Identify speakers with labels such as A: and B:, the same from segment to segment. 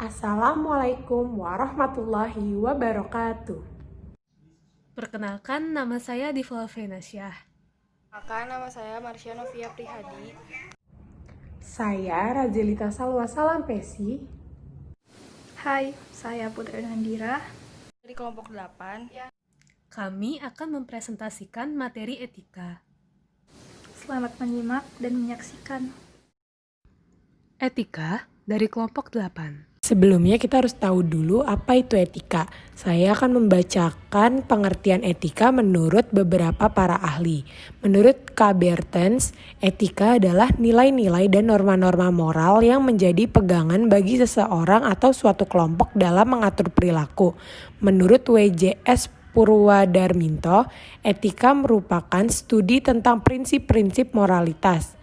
A: Assalamualaikum warahmatullahi wabarakatuh.
B: Perkenalkan, nama saya Diva Alfrenasyah.
C: Maka nama saya Marsha Novia Prihadi.
A: Saya Rajelita Salwa Salampesi.
D: Hai, saya Putri Nandira
C: Dari kelompok 8.
B: Kami akan mempresentasikan materi etika.
D: Selamat menyimak dan menyaksikan.
B: Etika dari kelompok 8.
A: Sebelumnya kita harus tahu dulu apa itu etika. Saya akan membacakan pengertian etika menurut beberapa para ahli. Menurut K. Bertens, etika adalah nilai-nilai dan norma-norma moral yang menjadi pegangan bagi seseorang atau suatu kelompok dalam mengatur perilaku. Menurut W.J.S. Purwadarminto, etika merupakan studi tentang prinsip-prinsip moralitas.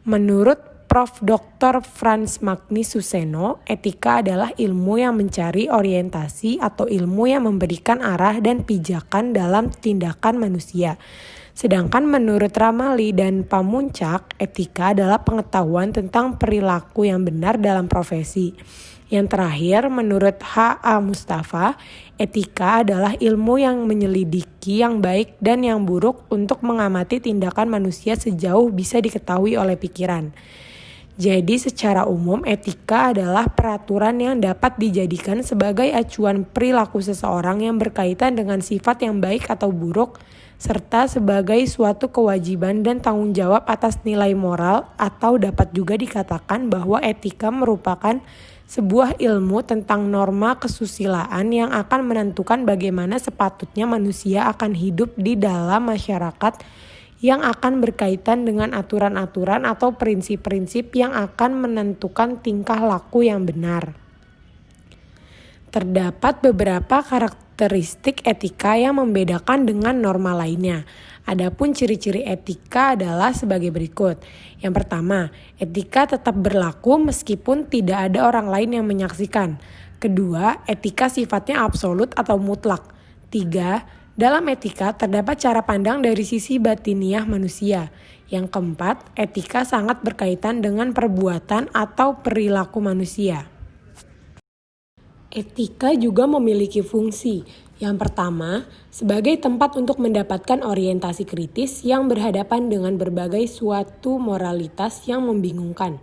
A: Menurut Prof. Dr. Frans Magnus Suseno, etika adalah ilmu yang mencari orientasi atau ilmu yang memberikan arah dan pijakan dalam tindakan manusia. Sedangkan menurut Ramali dan Pamuncak, etika adalah pengetahuan tentang perilaku yang benar dalam profesi. Yang terakhir, menurut H.A. Mustafa, etika adalah ilmu yang menyelidiki yang baik dan yang buruk untuk mengamati tindakan manusia sejauh bisa diketahui oleh pikiran. Jadi secara umum etika adalah peraturan yang dapat dijadikan sebagai acuan perilaku seseorang yang berkaitan dengan sifat yang baik atau buruk, serta sebagai suatu kewajiban dan tanggung jawab atas nilai moral, atau dapat juga dikatakan bahwa etika merupakan sebuah ilmu tentang norma kesusilaan yang akan menentukan bagaimana sepatutnya manusia akan hidup di dalam masyarakat yang akan berkaitan dengan aturan-aturan atau prinsip-prinsip yang akan menentukan tingkah laku yang benar. Terdapat beberapa karakteristik etika yang membedakan dengan norma lainnya. Adapun ciri-ciri etika adalah sebagai berikut. Yang pertama, etika tetap berlaku meskipun tidak ada orang lain yang menyaksikan. Kedua, etika sifatnya absolut atau mutlak. Tiga, dalam etika terdapat cara pandang dari sisi batiniah manusia. Yang keempat, etika sangat berkaitan dengan perbuatan atau perilaku manusia. Etika juga memiliki fungsi. Yang pertama, sebagai tempat untuk mendapatkan orientasi kritis yang berhadapan dengan berbagai suatu moralitas yang membingungkan.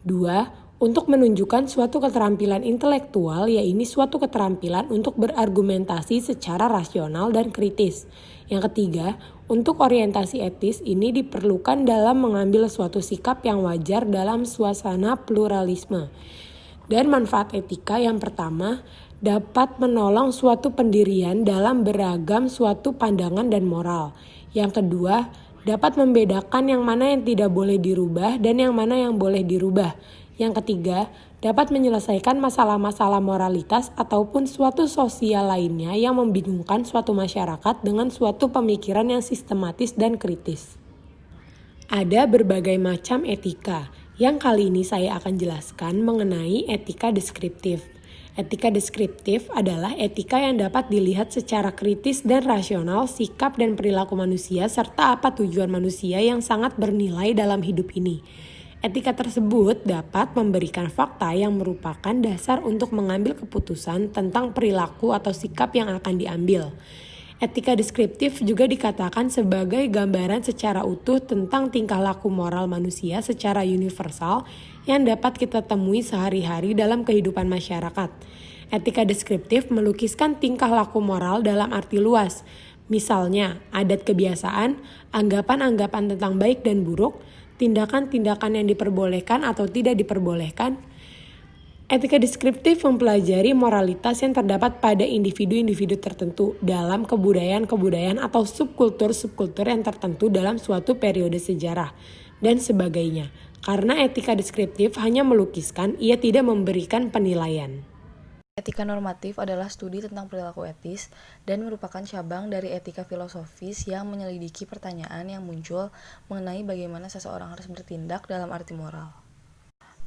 A: Dua, untuk menunjukkan suatu keterampilan intelektual, yaitu suatu keterampilan untuk berargumentasi secara rasional dan kritis. Yang ketiga, untuk orientasi etis ini diperlukan dalam mengambil suatu sikap yang wajar dalam suasana pluralisme. Dan manfaat etika yang pertama, dapat menolong suatu pendirian dalam beragam suatu pandangan dan moral. Yang kedua, dapat membedakan yang mana yang tidak boleh dirubah dan yang mana yang boleh dirubah. Yang ketiga, dapat menyelesaikan masalah-masalah moralitas ataupun suatu sosial lainnya yang membingungkan suatu masyarakat dengan suatu pemikiran yang sistematis dan kritis. Ada berbagai macam etika. Yang kali ini saya akan jelaskan mengenai etika deskriptif. Etika deskriptif adalah etika yang dapat dilihat secara kritis dan rasional sikap dan perilaku manusia serta apa tujuan manusia yang sangat bernilai dalam hidup ini. Etika tersebut dapat memberikan fakta yang merupakan dasar untuk mengambil keputusan tentang perilaku atau sikap yang akan diambil. Etika deskriptif juga dikatakan sebagai gambaran secara utuh tentang tingkah laku moral manusia secara universal yang dapat kita temui sehari-hari dalam kehidupan masyarakat. Etika deskriptif melukiskan tingkah laku moral dalam arti luas. Misalnya, adat kebiasaan, anggapan-anggapan tentang baik dan buruk, tindakan-tindakan yang diperbolehkan atau tidak diperbolehkan. Etika deskriptif mempelajari moralitas yang terdapat pada individu-individu tertentu dalam kebudayaan-kebudayaan atau subkultur-subkultur yang tertentu dalam suatu periode sejarah, dan sebagainya. Karena etika deskriptif hanya melukiskan, ia tidak memberikan penilaian.
C: Etika normatif adalah studi tentang perilaku etis dan merupakan cabang dari etika filosofis yang menyelidiki pertanyaan yang muncul mengenai bagaimana seseorang harus bertindak dalam arti moral.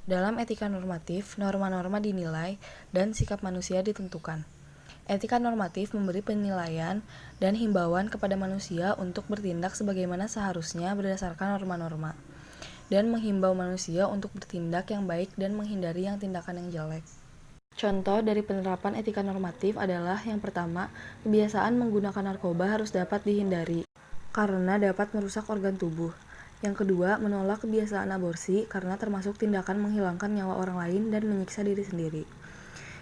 C: Dalam etika normatif, norma-norma dinilai dan sikap manusia ditentukan. Etika normatif memberi penilaian dan himbauan kepada manusia untuk bertindak sebagaimana seharusnya berdasarkan norma-norma, dan menghimbau manusia untuk bertindak yang baik dan menghindari yang tindakan yang jelek. Contoh dari penerapan etika normatif adalah yang pertama, kebiasaan menggunakan narkoba harus dapat dihindari karena dapat merusak organ tubuh. Yang kedua, menolak kebiasaan aborsi karena termasuk tindakan menghilangkan nyawa orang lain dan menyiksa diri sendiri.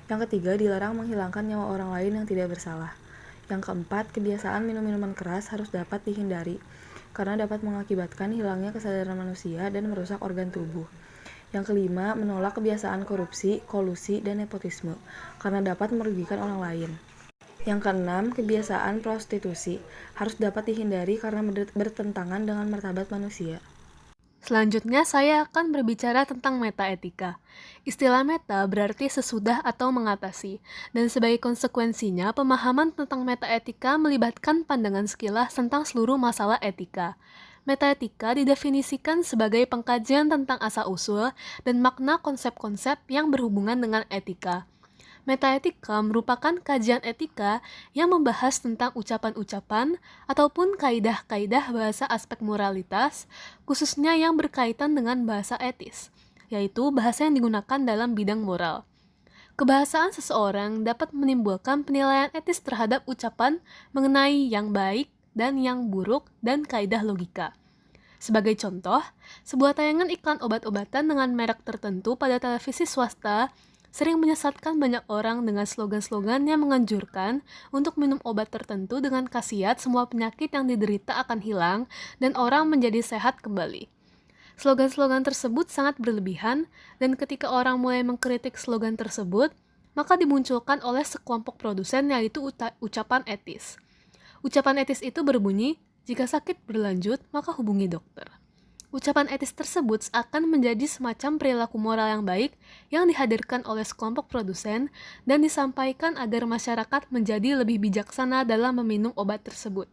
C: Yang ketiga, dilarang menghilangkan nyawa orang lain yang tidak bersalah. Yang keempat, kebiasaan minum minuman keras harus dapat dihindari karena dapat mengakibatkan hilangnya kesadaran manusia dan merusak organ tubuh. Yang kelima, menolak kebiasaan korupsi, kolusi, dan nepotisme karena dapat merugikan orang lain. Yang keenam, kebiasaan prostitusi harus dapat dihindari karena bertentangan dengan martabat manusia.
B: Selanjutnya, saya akan berbicara tentang metaetika. Istilah meta berarti sesudah atau mengatasi, dan sebagai konsekuensinya, pemahaman tentang metaetika melibatkan pandangan sekilas tentang seluruh masalah etika. Metaetika didefinisikan sebagai pengkajian tentang asal-usul dan makna konsep-konsep yang berhubungan dengan etika. Metaetika merupakan kajian etika yang membahas tentang ucapan-ucapan ataupun kaidah-kaidah bahasa aspek moralitas, khususnya yang berkaitan dengan bahasa etis, yaitu bahasa yang digunakan dalam bidang moral. Kebahasaan seseorang dapat menimbulkan penilaian etis terhadap ucapan mengenai yang baik dan yang buruk dan kaidah logika. Sebagai contoh, sebuah tayangan iklan obat-obatan dengan merek tertentu pada televisi swasta sering menyesatkan banyak orang dengan slogan-slogan yang menganjurkan untuk minum obat tertentu dengan khasiat semua penyakit yang diderita akan hilang dan orang menjadi sehat kembali. Slogan-slogan tersebut sangat berlebihan, dan ketika orang mulai mengkritik slogan tersebut, maka dimunculkan oleh sekelompok produsen yaitu ucapan etis. Ucapan etis itu berbunyi, jika sakit berlanjut, maka hubungi dokter. Ucapan etis tersebut akan menjadi semacam perilaku moral yang baik yang dihadirkan oleh sekelompok produsen dan disampaikan agar masyarakat menjadi lebih bijaksana dalam meminum obat tersebut.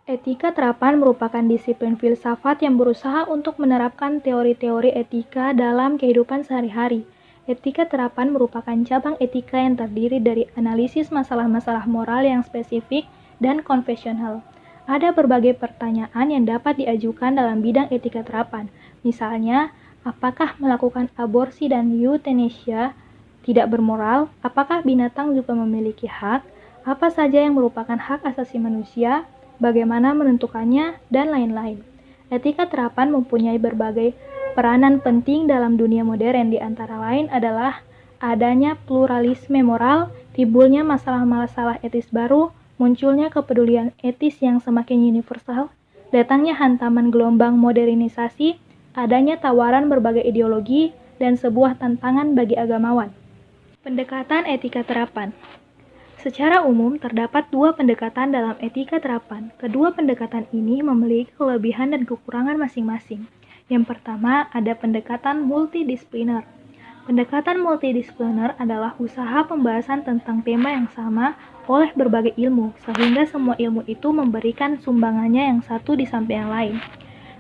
D: Etika terapan merupakan disiplin filsafat yang berusaha untuk menerapkan teori-teori etika dalam kehidupan sehari-hari. Etika terapan merupakan cabang etika yang terdiri dari analisis masalah-masalah moral yang spesifik dan konvensional. Ada berbagai pertanyaan yang dapat diajukan dalam bidang etika terapan. Misalnya, apakah melakukan aborsi dan euthanasia tidak bermoral? Apakah binatang juga memiliki hak? Apa saja yang merupakan hak asasi manusia? Bagaimana menentukannya? Dan lain-lain. Etika terapan mempunyai berbagai peranan penting dalam dunia modern, di antara lain adalah adanya pluralisme moral, timbulnya masalah-masalah etis baru, munculnya kepedulian etis yang semakin universal, datangnya hantaman gelombang modernisasi, adanya tawaran berbagai ideologi, dan sebuah tantangan bagi agamawan. Pendekatan etika terapan. Secara umum, terdapat dua pendekatan dalam etika terapan. Kedua pendekatan ini memiliki kelebihan dan kekurangan masing-masing. Yang pertama, ada pendekatan multidisipliner. Pendekatan multidisipliner adalah usaha pembahasan tentang tema yang sama oleh berbagai ilmu, sehingga semua ilmu itu memberikan sumbangannya yang satu di samping yang lain.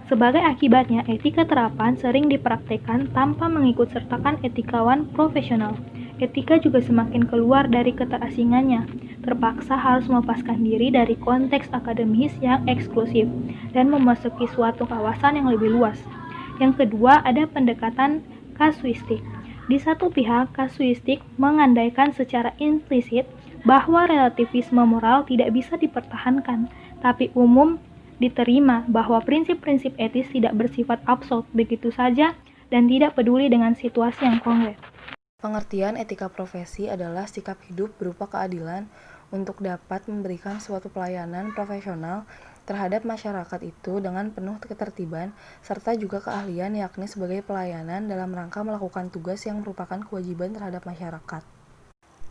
D: Sebagai akibatnya, etika terapan sering dipraktekkan tanpa mengikut sertakan etikawan profesional. Etika juga semakin keluar dari keterasingannya, terpaksa harus melepaskan diri dari konteks akademis yang eksklusif dan memasuki suatu kawasan yang lebih luas. Yang kedua, ada pendekatan kasuistik. Di satu pihak, kasuistik mengandaikan secara implisit bahwa relativisme moral tidak bisa dipertahankan, tapi umum diterima bahwa prinsip-prinsip etis tidak bersifat absolut begitu saja dan tidak peduli dengan situasi yang konkret.
C: Pengertian etika profesi adalah sikap hidup berupa keadilan untuk dapat memberikan suatu pelayanan profesional terhadap masyarakat itu dengan penuh ketertiban, serta juga keahlian yakni sebagai pelayanan dalam rangka melakukan tugas yang merupakan kewajiban terhadap masyarakat.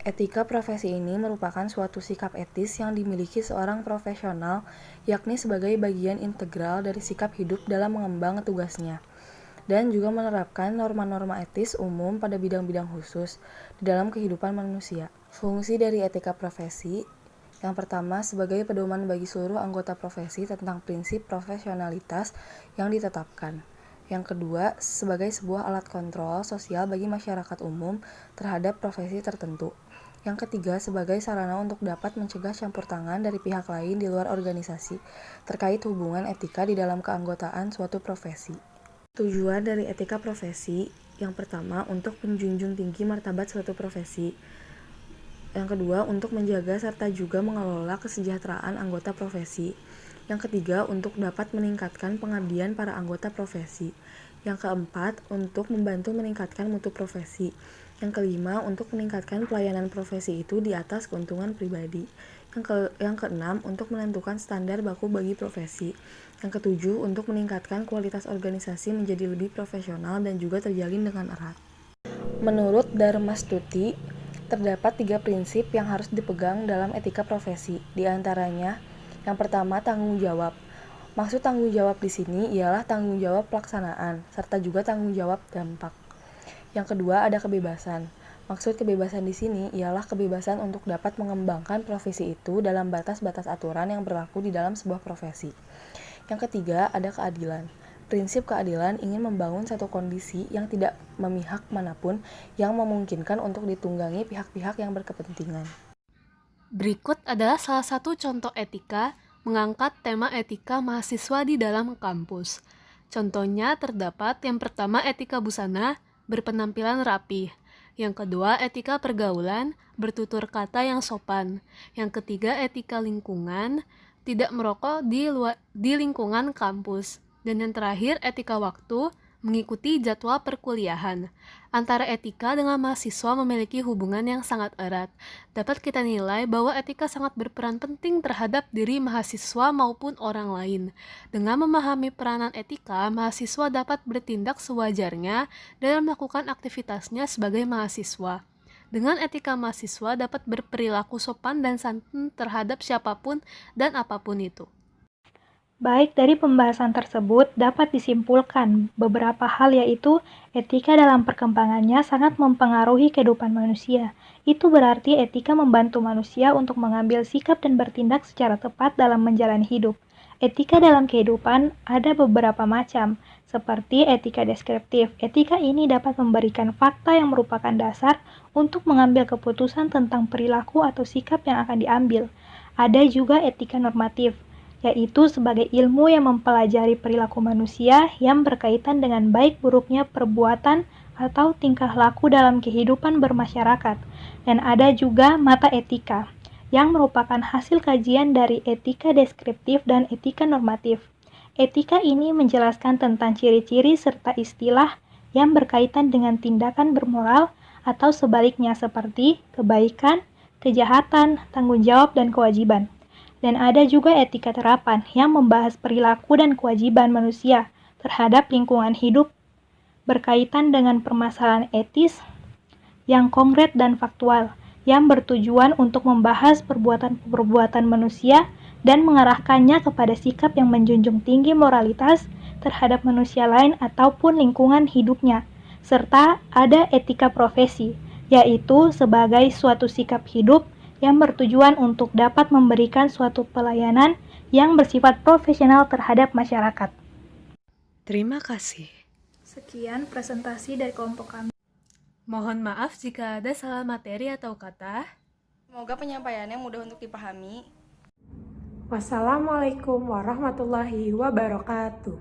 C: Etika profesi ini merupakan suatu sikap etis yang dimiliki seorang profesional, yakni sebagai bagian integral dari sikap hidup dalam mengemban tugasnya, dan juga menerapkan norma-norma etis umum pada bidang-bidang khusus di dalam kehidupan manusia. Fungsi dari etika profesi yang pertama, sebagai pedoman bagi seluruh anggota profesi tentang prinsip profesionalitas yang ditetapkan. Yang kedua, sebagai sebuah alat kontrol sosial bagi masyarakat umum terhadap profesi tertentu. Yang ketiga, sebagai sarana untuk dapat mencegah campur tangan dari pihak lain di luar organisasi terkait hubungan etika di dalam keanggotaan suatu profesi. Tujuan dari etika profesi, yang pertama untuk menjunjung tinggi martabat suatu profesi. Yang kedua, untuk menjaga serta juga mengelola kesejahteraan anggota profesi. Yang ketiga, untuk dapat meningkatkan pengabdian para anggota profesi. Yang keempat, untuk membantu meningkatkan mutu profesi. Yang kelima, untuk meningkatkan pelayanan profesi itu di atas keuntungan pribadi. Yang keenam, untuk menentukan standar baku bagi profesi. Yang ketujuh, untuk meningkatkan kualitas organisasi menjadi lebih profesional dan juga terjalin dengan erat. Menurut Darmastuti, terdapat 3 prinsip yang harus dipegang dalam etika profesi. Di antaranya, yang pertama, tanggung jawab. Maksud tanggung jawab di sini ialah tanggung jawab pelaksanaan, serta juga tanggung jawab dampak. Yang kedua, ada kebebasan. Maksud kebebasan di sini ialah kebebasan untuk dapat mengembangkan profesi itu dalam batas-batas aturan yang berlaku di dalam sebuah profesi. Yang ketiga, ada keadilan. Prinsip keadilan ingin membangun satu kondisi yang tidak memihak manapun yang memungkinkan untuk ditunggangi pihak-pihak yang berkepentingan.
B: Berikut adalah salah satu contoh etika mengangkat tema etika mahasiswa di dalam kampus. Contohnya terdapat yang pertama etika busana, berpenampilan rapi. Yang kedua etika pergaulan, bertutur kata yang sopan. Yang ketiga etika lingkungan, tidak merokok di lingkungan kampus. Dan yang terakhir etika waktu, mengikuti jadwal perkuliahan. Antara etika dengan mahasiswa memiliki hubungan yang sangat erat. Dapat kita nilai bahwa etika sangat berperan penting terhadap diri mahasiswa maupun orang lain. Dengan memahami peranan etika, mahasiswa dapat bertindak sewajarnya dalam melakukan aktivitasnya sebagai mahasiswa. Dengan etika mahasiswa dapat berperilaku sopan dan santun terhadap siapapun dan apapun itu.
D: Baik, dari pembahasan tersebut dapat disimpulkan beberapa hal, yaitu etika dalam perkembangannya sangat mempengaruhi kehidupan manusia. Itu berarti etika membantu manusia untuk mengambil sikap dan bertindak secara tepat dalam menjalani hidup. Etika dalam kehidupan ada beberapa macam, seperti etika deskriptif. Etika ini dapat memberikan fakta yang merupakan dasar untuk mengambil keputusan tentang perilaku atau sikap yang akan diambil. Ada juga etika normatif, yaitu sebagai ilmu yang mempelajari perilaku manusia yang berkaitan dengan baik buruknya perbuatan atau tingkah laku dalam kehidupan bermasyarakat. Dan ada juga mata etika, yang merupakan hasil kajian dari etika deskriptif dan etika normatif. Etika ini menjelaskan tentang ciri-ciri serta istilah yang berkaitan dengan tindakan bermoral atau sebaliknya seperti kebaikan, kejahatan, tanggung jawab, dan kewajiban. Dan ada juga etika terapan yang membahas perilaku dan kewajiban manusia terhadap lingkungan hidup berkaitan dengan permasalahan etis yang konkret dan faktual, yang bertujuan untuk membahas perbuatan-perbuatan manusia dan mengarahkannya kepada sikap yang menjunjung tinggi moralitas terhadap manusia lain ataupun lingkungan hidupnya. Serta ada etika profesi, yaitu sebagai suatu sikap hidup yang bertujuan untuk dapat memberikan suatu pelayanan yang bersifat profesional terhadap masyarakat.
B: Terima kasih.
D: Sekian presentasi dari kelompok kami.
B: Mohon maaf jika ada salah materi atau kata.
C: Semoga penyampaiannya mudah untuk dipahami.
A: Wassalamualaikum warahmatullahi wabarakatuh.